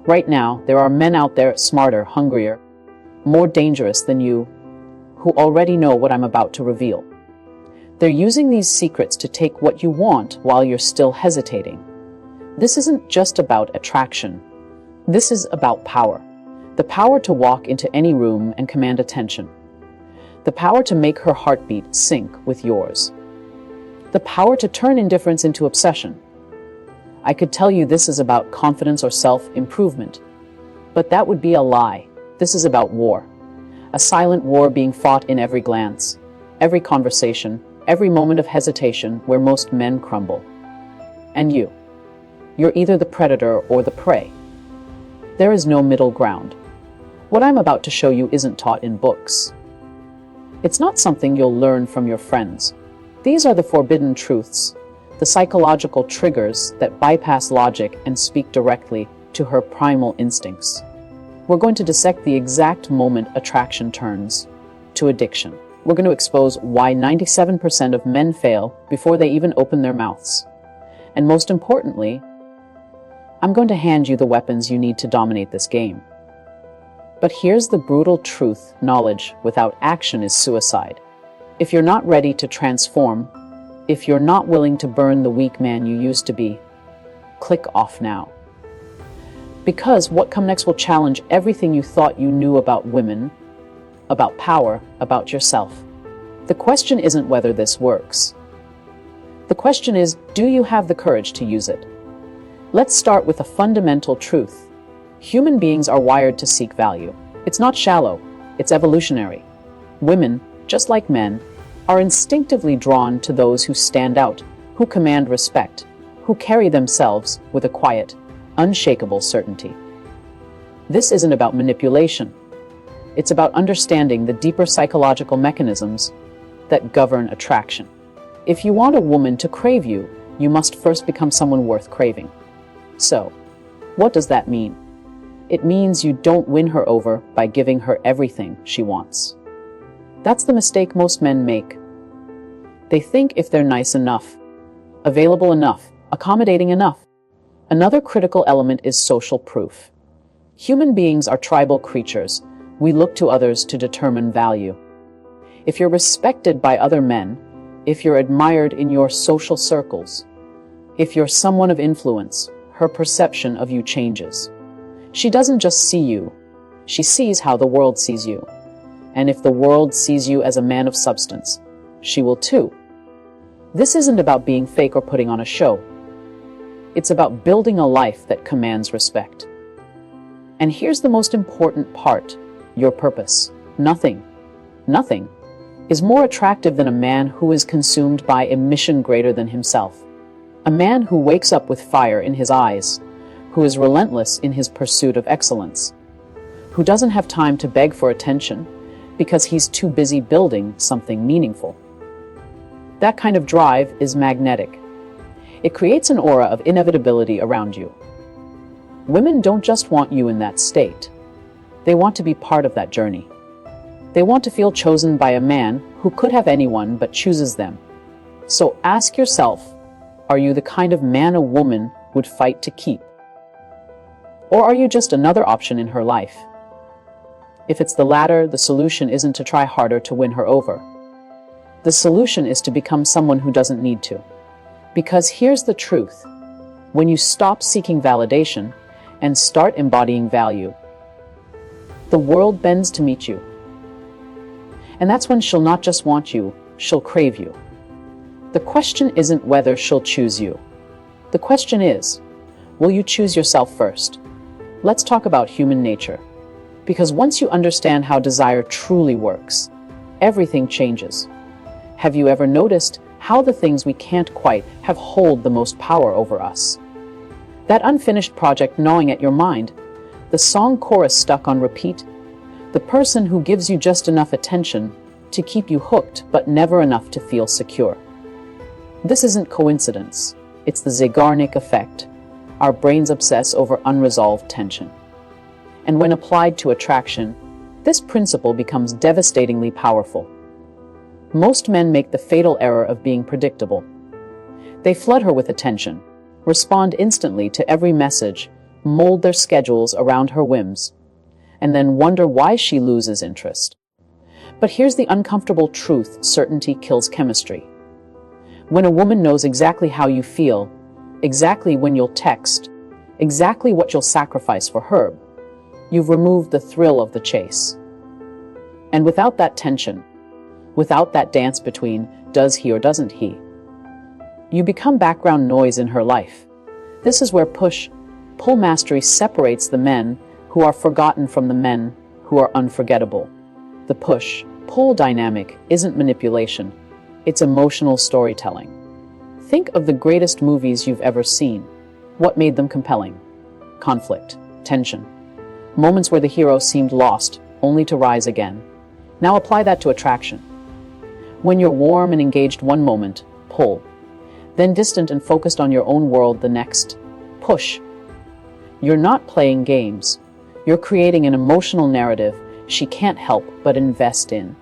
Right now, there are men out there smarter, hungrier, more dangerous than you, who already know what I'm about to reveal. They're using these secrets to take what you want while you're still hesitating. This isn't just about attraction. This is about power. The power to walk into any room and command attention. The power to make her heartbeat sync with yours. The power to turn indifference into obsession. I could tell you this is about confidence or self-improvement, but that would be a lie. This is about war. A silent war being fought in every glance, every conversation, every moment of hesitation where most men crumble. And you're either the predator or the prey. There is no middle ground. What I'm about to show you isn't taught in books. It's not something you'll learn from your friends. These are the forbidden truths, the psychological triggers that bypass logic and speak directly to her primal instincts. We're going to dissect the exact moment attraction turns to addiction. We're going to expose why 97% of men fail before they even open their mouths. And most importantly, I'm going to hand you the weapons you need to dominate this game. But here's the brutal truth: knowledge without action is suicide. If you're not ready to transform, if you're not willing to burn the weak man you used to be, click off now. Because what comes next will challenge everything you thought you knew about women, about power, about yourself. The question isn't whether this works. The question is, do you have the courage to use it? Let's start with a fundamental truth. Human beings are wired to seek value. It's not shallow, it's evolutionary. Women, just like men, are instinctively drawn to those who stand out, who command respect, who carry themselves with a quiet, unshakable certainty. This isn't about manipulation. It's about understanding the deeper psychological mechanisms that govern attraction. If you want a woman to crave you, you must first become someone worth craving. So, what does that mean? It means you don't win her over by giving her everything she wants. That's the mistake most men make. They think if they're nice enough, available enough, accommodating enough. Another critical element is social proof. Human beings are tribal creatures. We look to others to determine value. If you're respected by other men, if you're admired in your social circles, if you're someone of influence, her perception of you changes. She doesn't just see you, she sees how the world sees you. And if the world sees you as a man of substance, she will too. This isn't about being fake or putting on a show. It's about building a life that commands respect. And here's the most important part: your purpose. Nothing is more attractive than a man who is consumed by a mission greater than himself. A man who wakes up with fire in his eyes, who is relentless in his pursuit of excellence, who doesn't have time to beg for attention because he's too busy building something meaningful. That kind of drive is magnetic. It creates an aura of inevitability around you. Women don't just want you in that state. They want to be part of that journey. They want to feel chosen by a man who could have anyone but chooses them. So ask yourself, are you the kind of man a woman would fight to keep? Or are you just another option in her life? If it's the latter, the solution isn't to try harder to win her over. The solution is to become someone who doesn't need to. Because here's the truth: when you stop seeking validation and start embodying value, the world bends to meet you. And that's when she'll not just want you, she'll crave you. The question isn't whether she'll choose you. The question is, will you choose yourself first? Let's talk about human nature. Because once you understand how desire truly works, everything changes. Have you ever noticed how the things we can't quite have hold the most power over us? That unfinished project gnawing at your mind, the song chorus stuck on repeat, the person who gives you just enough attention to keep you hooked but never enough to feel secure. This isn't coincidence. It's the Zeigarnik effect. Our brains obsess over unresolved tension. And when applied to attraction, this principle becomes devastatingly powerful. Most men make the fatal error of being predictable. They flood her with attention, respond instantly to every message, mold their schedules around her whims, and then wonder why she loses interest. But here's the uncomfortable truth: certainty kills chemistry. When a woman knows exactly how you feel, exactly when you'll text, exactly what you'll sacrifice for her, you've removed the thrill of the chase. And without that tension, without that dance between does he or doesn't he, you become background noise in her life. This is where push-pull mastery separates the men who are forgotten from the men who are unforgettable. The push-pull dynamic isn't manipulation, it's emotional storytelling. Think of the greatest movies you've ever seen. What made them compelling? Conflict, tension, moments where the hero seemed lost, only to rise again. Now apply that to attraction. When you're warm and engaged one moment, pull. Then distant and focused on your own world the next, push. You're not playing games. You're creating an emotional narrative she can't help but invest in.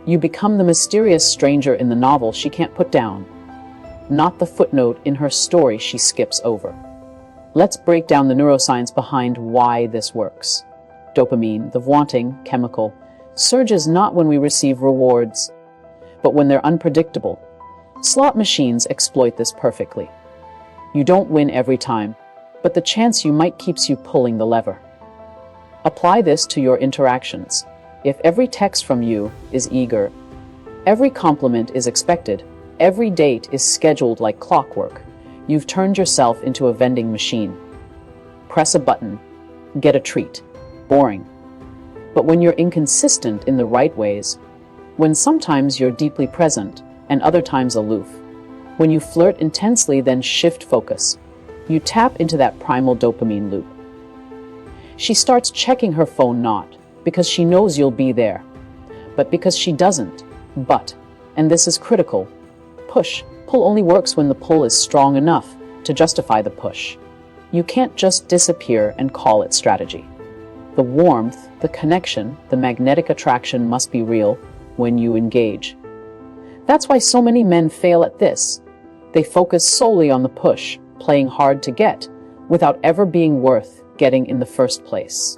You become the mysterious stranger in the novel she can't put down, not the footnote in her story she skips over. Let's break down the neuroscience behind why this works. Dopamine, the wanting chemical, surges not when we receive rewards, but when they're unpredictable. Slot machines exploit this perfectly. You don't win every time, but the chance you might keeps you pulling the lever. Apply this to your interactions. If every text from you is eager, every compliment is expected, every date is scheduled like clockwork, you've turned yourself into a vending machine. Press a button, get a treat. Boring. But when you're inconsistent in the right ways, when sometimes you're deeply present and other times aloof, when you flirt intensely then shift focus, you tap into that primal dopamine loop. She starts checking her phone not because she knows you'll be there, but because she doesn't. But, and this is critical, push-pull only works when the pull is strong enough to justify the push. You can't just disappear and call it strategy. The warmth, the connection, the magnetic attraction must be real when you engage. That's why so many men fail at this. They focus solely on the push, playing hard to get, without ever being worth getting in the first place.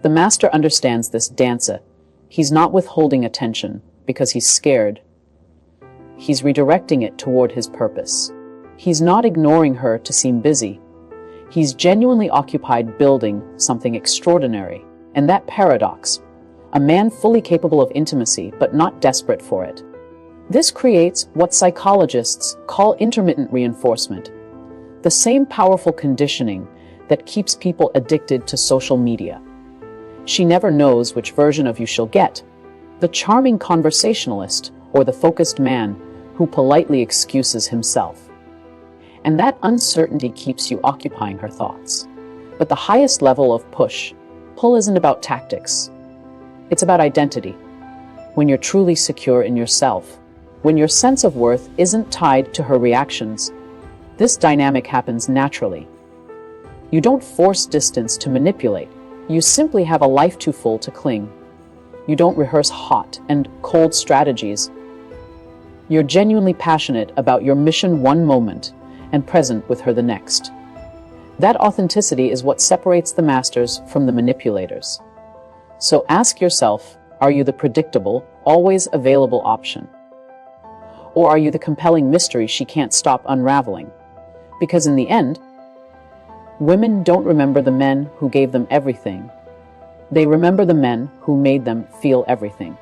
The master understands this dancer. He's not withholding attention because he's scared. He's redirecting it toward his purpose. He's not ignoring her to seem busy. He's genuinely occupied building something extraordinary. And that paradox, a man fully capable of intimacy but not desperate for it. This creates what psychologists call intermittent reinforcement, the same powerful conditioning that keeps people addicted to social media. She never knows which version of you she'll get, the charming conversationalist or the focused man who politely excuses himself. And that uncertainty keeps you occupying her thoughts. But the highest level of push-pull isn't about tactics. It's about identity. When you're truly secure in yourself, when your sense of worth isn't tied to her reactions, this dynamic happens naturally. You don't force distance to manipulate. You simply have a life too full to cling. You don't rehearse hot and cold strategies. You're genuinely passionate about your mission one moment and present with her the next. That authenticity is what separates the masters from the manipulators. So ask yourself, are you the predictable, always available option? Or are you the compelling mystery she can't stop unraveling? Because in the end, women don't remember the men who gave them everything. They remember the men who made them feel everything.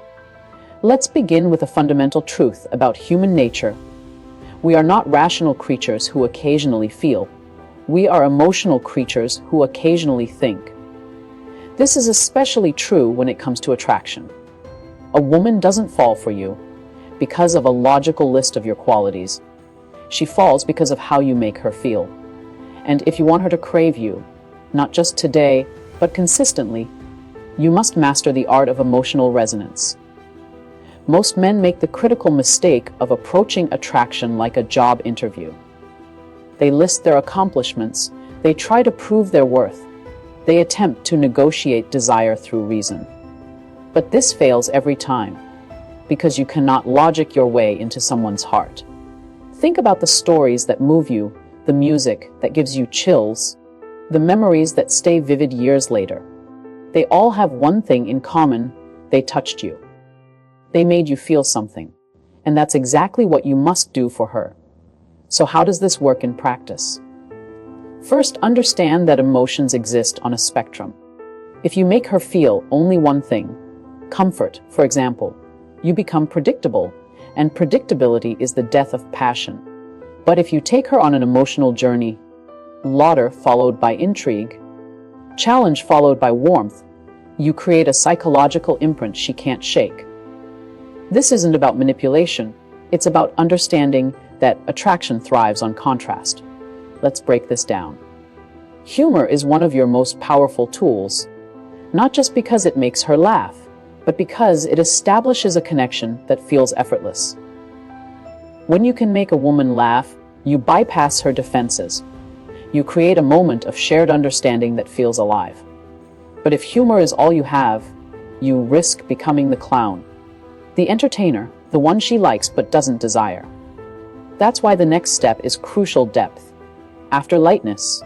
Let's begin with a fundamental truth about human nature. We are not rational creatures who occasionally feel. We are emotional creatures who occasionally think. This is especially true when it comes to attraction. A woman doesn't fall for you because of a logical list of your qualities. She falls because of how you make her feel. And if you want her to crave you, not just today, but consistently, you must master the art of emotional resonance. Most men make the critical mistake of approaching attraction like a job interview. They list their accomplishments, they try to prove their worth, they attempt to negotiate desire through reason. But this fails every time, because you cannot logic your way into someone's heart. Think about the stories that move you, the music that gives you chills, the memories that stay vivid years later. They all have one thing in common: they touched you. They made you feel something. And that's exactly what you must do for her. So how does this work in practice? First, understand that emotions exist on a spectrum. If you make her feel only one thing, comfort, for example, you become predictable, and predictability is the death of passion. But if you take her on an emotional journey, laughter followed by intrigue, challenge followed by warmth, you create a psychological imprint she can't shake. This isn't about manipulation, it's about understanding that attraction thrives on contrast. Let's break this down. Humor is one of your most powerful tools, not just because it makes her laugh, but because it establishes a connection that feels effortless. When you can make a woman laugh, you bypass her defenses. You create a moment of shared understanding that feels alive. But if humor is all you have, you risk becoming the clown, the entertainer, the one she likes but doesn't desire. That's why the next step is crucial: depth. After lightness,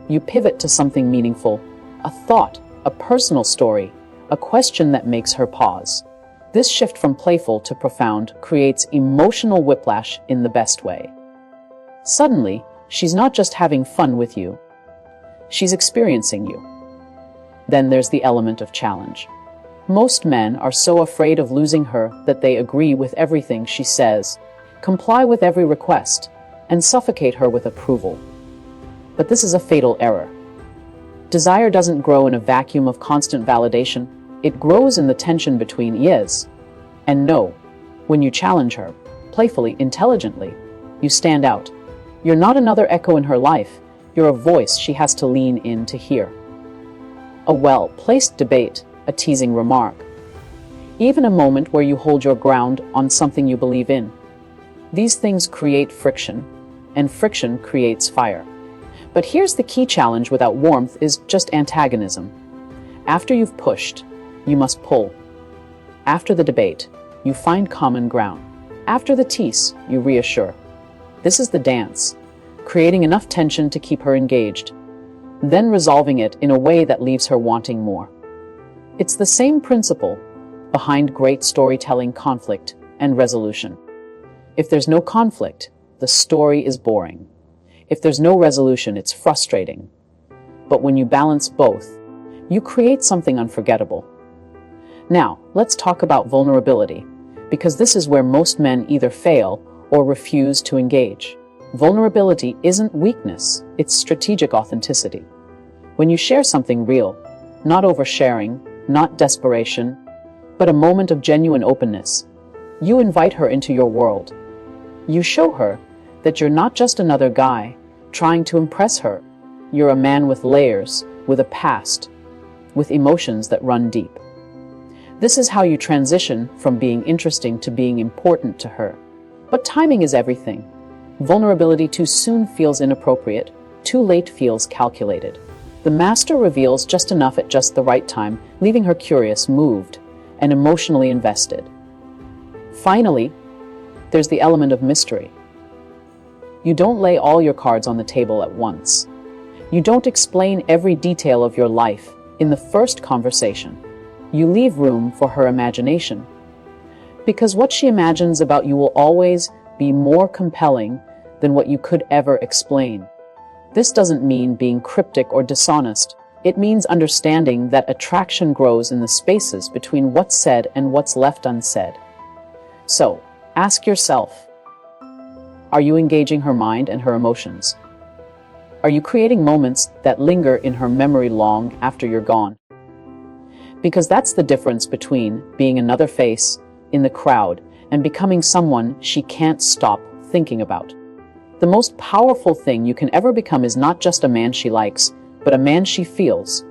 you pivot to something meaningful, a thought, a personal story, a question that makes her pause. This shift from playful to profound creates emotional whiplash in the best way. Suddenly, she's not just having fun with you, she's experiencing you. Then there's the element of challenge. Most men are so afraid of losing her that they agree with everything she says, comply with every request, and suffocate her with approval. But this is a fatal error. Desire doesn't grow in a vacuum of constant validation. It grows in the tension between yes and no. When you challenge her, playfully, intelligently, you stand out. You're not another echo in her life. You're a voice she has to lean in to hear. A well-placed debate, a teasing remark, even a moment where you hold your ground on something you believe in. These things create friction, and friction creates fire. But here's the key: challenge without warmth is just antagonism. After you've pushed, you must pull. After the debate, you find common ground. After the tease, you reassure. This is the dance, creating enough tension to keep her engaged, then resolving it in a way that leaves her wanting more. It's the same principle behind great storytelling: conflict and resolution. If there's no conflict, the story is boring. If there's no resolution, it's frustrating. But when you balance both, you create something unforgettable. Now, let's talk about vulnerability, because this is where most men either fail or refuse to engage. Vulnerability isn't weakness, it's strategic authenticity. When you share something real, not oversharing, not desperation, but a moment of genuine openness, you invite her into your world. You show her that you're not just another guy trying to impress her. You're a man with layers, with a past, with emotions that run deep. This is how you transition from being interesting to being important to her. But timing is everything. Vulnerability too soon feels inappropriate, too late feels calculated. The master reveals just enough at just the right time, leaving her curious, moved, and emotionally invested. Finally, there's the element of mystery. You don't lay all your cards on the table at once. You don't explain every detail of your life in the first conversation. You leave room for her imagination. Because what she imagines about you will always be more compelling than what you could ever explain. This doesn't mean being cryptic or dishonest. It means understanding that attraction grows in the spaces between what's said and what's left unsaid. So, ask yourself, are you engaging her mind and her emotions? Are you creating moments that linger in her memory long after you're gone? Because that's the difference between being another face in the crowd and becoming someone she can't stop thinking about. The most powerful thing you can ever become is not just a man she likes, but a man she feels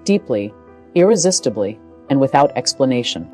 deeply, irresistibly, and without explanation.